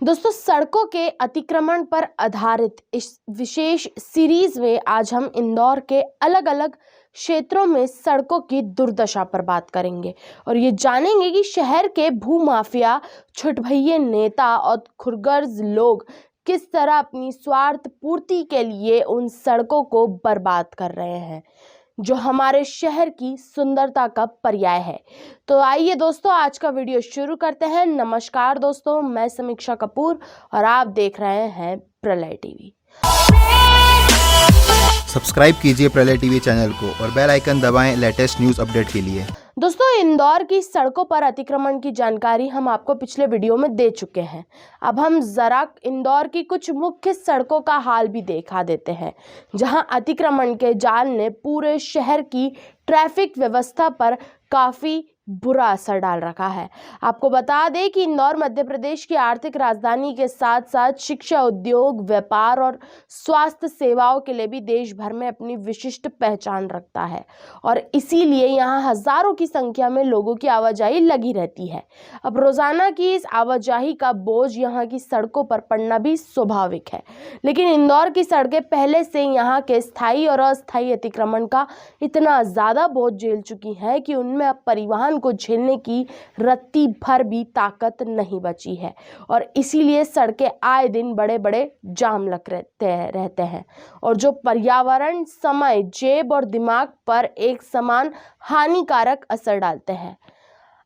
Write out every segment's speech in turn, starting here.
दोस्तों, सड़कों के अतिक्रमण पर आधारित इस विशेष सीरीज में आज हम इंदौर के अलग अलग क्षेत्रों में सड़कों की दुर्दशा पर बात करेंगे और ये जानेंगे कि शहर के भूमाफिया, छुटभइये नेता और खुरगर्ज लोग किस तरह अपनी स्वार्थ पूर्ति के लिए उन सड़कों को बर्बाद कर रहे हैं जो हमारे शहर की सुंदरता का पर्याय है। तो आइए दोस्तों, आज का वीडियो शुरू करते हैं। नमस्कार दोस्तों, मैं समीक्षा कपूर और आप देख रहे हैं प्रलय टीवी। सब्सक्राइब कीजिए प्रलय टीवी चैनल को और बेल आइकन दबाएं लेटेस्ट न्यूज अपडेट के लिए। दोस्तों, इंदौर की सड़कों पर अतिक्रमण की जानकारी हम आपको पिछले वीडियो में दे चुके हैं। अब हम जरा इंदौर की कुछ मुख्य सड़कों का हाल भी दिखा देते हैं, जहां अतिक्रमण के जाल ने पूरे शहर की ट्रैफिक व्यवस्था पर काफी बुरा असर डाल रखा है। आपको बता दें कि इंदौर मध्य प्रदेश की आर्थिक राजधानी के साथ साथ शिक्षा, उद्योग, व्यापार और स्वास्थ्य सेवाओं के लिए भी देश भर में अपनी विशिष्ट पहचान रखता है और इसीलिए यहाँ हजारों की संख्या में लोगों की आवाजाही लगी रहती है। अब रोजाना की इस आवाजाही का बोझ यहाँ की सड़कों पर पड़ना भी स्वाभाविक है, लेकिन इंदौर की सड़कें पहले से यहाँ के स्थायी और अस्थायी अतिक्रमण का इतना ज्यादा बोझ झेल चुकी हैं कि उनमें अब परिवहन को झेलने की रत्ती भर भी ताकत नहीं बची है और इसीलिए सड़कें आए दिन बड़े बड़े जाम लग रहते हैं और जो पर्यावरण, समय, जेब और दिमाग पर एक समान हानिकारक असर डालते हैं।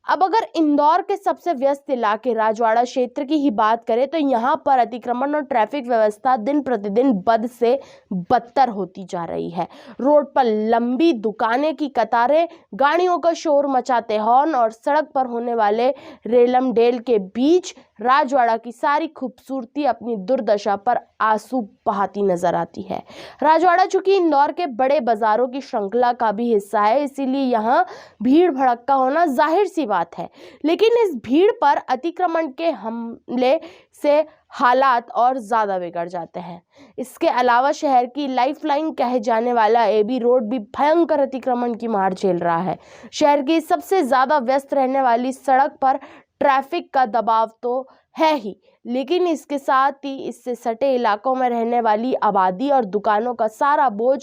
अब अगर इंदौर के सबसे व्यस्त इलाके राजवाड़ा क्षेत्र की ही बात करें तो यहाँ पर अतिक्रमण और ट्रैफिक व्यवस्था दिन प्रतिदिन बद से बदतर होती जा रही है। रोड पर लंबी दुकानें की कतारें, गाड़ियों का शोर मचाते हॉर्न और सड़क पर होने वाले रेलम डेल के बीच राजवाड़ा की सारी खूबसूरती अपनी दुर्दशा पर आंसू बहाती नजर आती है। राजवाड़ा चूंकि इंदौर के बड़े बाजारों की श्रृंखला का भी हिस्सा है, इसीलिए यहाँ भीड़ भड़क्का होना जाहिर सी बात है, लेकिन इस भीड़ पर अतिक्रमण के हमले से हालात और ज्यादा बिगड़ जाते हैं। इसके अलावा शहर की लाइफलाइन कहे जाने वाला एबी रोड भी भयंकर अतिक्रमण की मार झेल रहा है। शहर की सबसे ज्यादा व्यस्त रहने वाली सड़क पर ट्रैफिक का दबाव तो है ही, लेकिन इसके साथ ही इससे सटे इलाकों में रहने वाली आबादी और दुकानों का सारा बोझ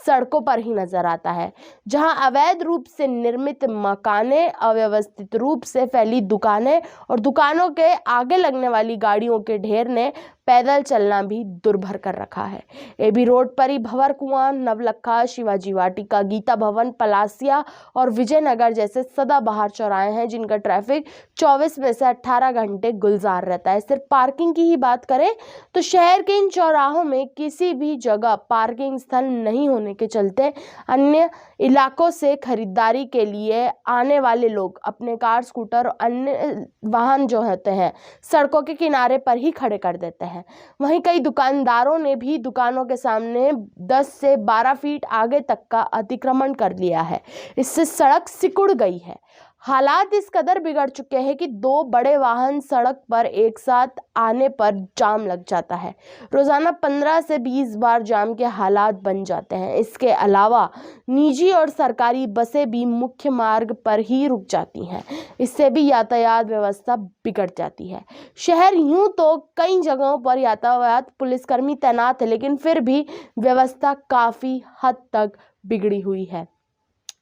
सड़कों पर ही नजर आता है, जहां अवैध रूप से निर्मित मकानें, अव्यवस्थित रूप से फैली दुकानें और दुकानों के आगे लगने वाली गाड़ियों के ढेर ने पैदल चलना भी दुर्भर कर रखा है। एबी रोड पर ही भंवर कुआं, नवलखा, शिवाजी वाटिका, गीता भवन, पलासिया और विजयनगर जैसे सदाबहार चौराहे हैं जिनका ट्रैफिक 24 में से 18 घंटे गुलजार रहता है। सिर्फ पार्किंग की ही बात करें तो शहर के इन चौराहों में किसी भी जगह पार्किंग स्थल नहीं होने के चलते अन्य इलाकों से खरीदारी के लिए आने वाले लोग अपने कार, स्कूटर और अन्य वाहन जो होते हैं सड़कों के किनारे पर ही खड़े कर देते हैं। वहीं कई दुकानदारों ने भी दुकानों के सामने 10 से 12 फीट आगे तक का अतिक्रमण कर लिया है। इससे सड़क सिकुड़ गई है। हालात इस कदर बिगड़ चुके हैं कि 2 बड़े वाहन सड़क पर एक साथ आने पर जाम लग जाता है। रोजाना 15 से 20 बार जाम के हालात बन जाते हैं। इसके अलावा निजी और सरकारी बसें भी मुख्य मार्ग पर ही रुक जाती हैं। इससे भी यातायात व्यवस्था बिगड़ जाती है। शहर यूं तो कई जगहों पर यातायात पुलिसकर्मी तैनात है, लेकिन फिर भी व्यवस्था काफी हद तक बिगड़ी हुई है।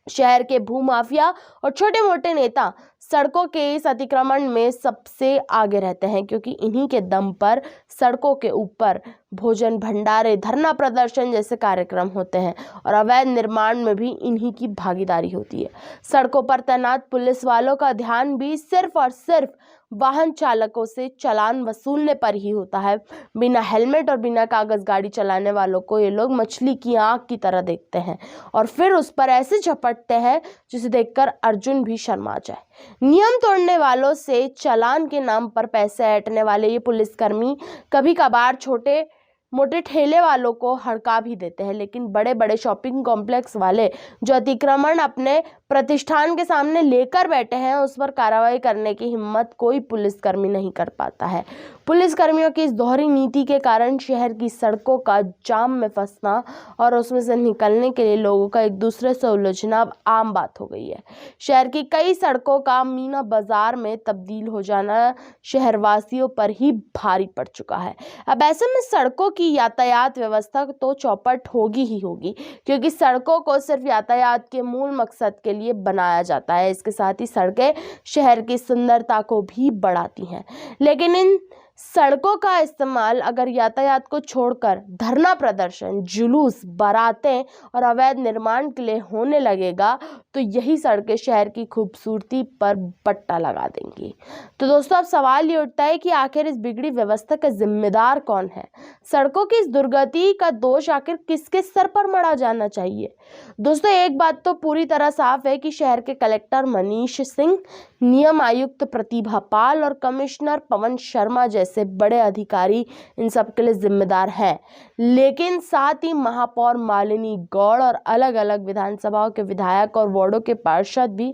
शहर के भूमाफिया और छोटे मोटे नेता सड़कों के इस अतिक्रमण में सबसे आगे रहते हैं, क्योंकि इन्हीं के दम पर सड़कों के ऊपर भोजन भंडारे, धरना प्रदर्शन जैसे कार्यक्रम होते हैं और अवैध निर्माण में भी इन्हीं की भागीदारी होती है। सड़कों पर तैनात पुलिस वालों का ध्यान भी सिर्फ और सिर्फ वाहन चालकों से चालान वसूलने पर ही होता है। बिना हेलमेट और बिना कागज गाड़ी चलाने वालों को ये लोग मछली की आंख की तरह देखते हैं और फिर उस पर ऐसे झपटते हैं जिसे देखकर अर्जुन भी शर्मा जाए। नियम तोड़ने वालों से चालान के नाम पर पैसे ऐंठने वाले ये पुलिसकर्मी कभी कभार छोटे मोटे ठेले वालों को हड़का भी देते हैं, लेकिन बड़े बड़े शॉपिंग कॉम्प्लेक्स वाले जो अतिक्रमण अपने प्रतिष्ठान के सामने लेकर बैठे हैं, उस पर कार्रवाई करने की हिम्मत कोई पुलिसकर्मी नहीं कर पाता है। पुलिसकर्मियों की इस दोहरी नीति के कारण शहर की सड़कों का जाम में फंसना और उसमें से निकलने के लिए लोगों का एक दूसरे से उलझना अब आम बात हो गई है। शहर की कई सड़कों का मीना बाजार में तब्दील हो जाना शहरवासियों पर ही भारी पड़ चुका है। अब ऐसे में सड़कों की यातायात व्यवस्था तो चौपट होगी ही होगी, क्योंकि सड़कों को सिर्फ यातायात के मूल मकसद के लिए बनाया जाता है। इसके साथ ही सड़कें शहर की सुंदरता को भी बढ़ाती हैं, लेकिन इन सड़कों का इस्तेमाल अगर यातायात को छोड़कर धरना प्रदर्शन, जुलूस, बारातें और अवैध निर्माण के लिए होने लगेगा तो यही सड़कें शहर की खूबसूरती पर पट्टा लगा देंगी। तो दोस्तों, अब सवाल ये उठता है कि आखिर इस बिगड़ी व्यवस्था का जिम्मेदार कौन है? सड़कों की इस दुर्गति का दोष आखिर किसके सर पर मढ़ा जाना चाहिए? दोस्तों, एक बात तो पूरी तरह साफ है कि शहर के कलेक्टर मनीष सिंह, नियम आयुक्त प्रतिभा पाल और कमिश्नर पवन शर्मा जैसे बड़े अधिकारी इन सब के लिए जिम्मेदार हैं, लेकिन साथ ही महापौर मालिनी गौड़ और अलग अलग विधानसभाओं के विधायक और वार्डों के पार्षद भी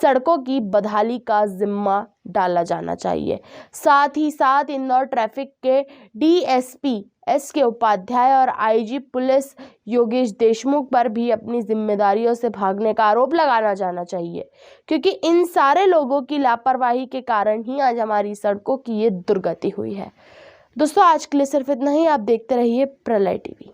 सड़कों की बदहाली का जिम्मा डाला जाना चाहिए। साथ ही साथ इंदौर ट्रैफिक के डीएसपी एस के उपाध्याय और आईजी पुलिस योगेश देशमुख पर भी अपनी जिम्मेदारियों से भागने का आरोप लगाना जाना चाहिए, क्योंकि इन सारे लोगों की लापरवाही के कारण ही आज हमारी सड़कों की ये दुर्गति हुई है। दोस्तों, आज के लिए सिर्फ इतना ही। आप देखते रहिए प्रलय टीवी।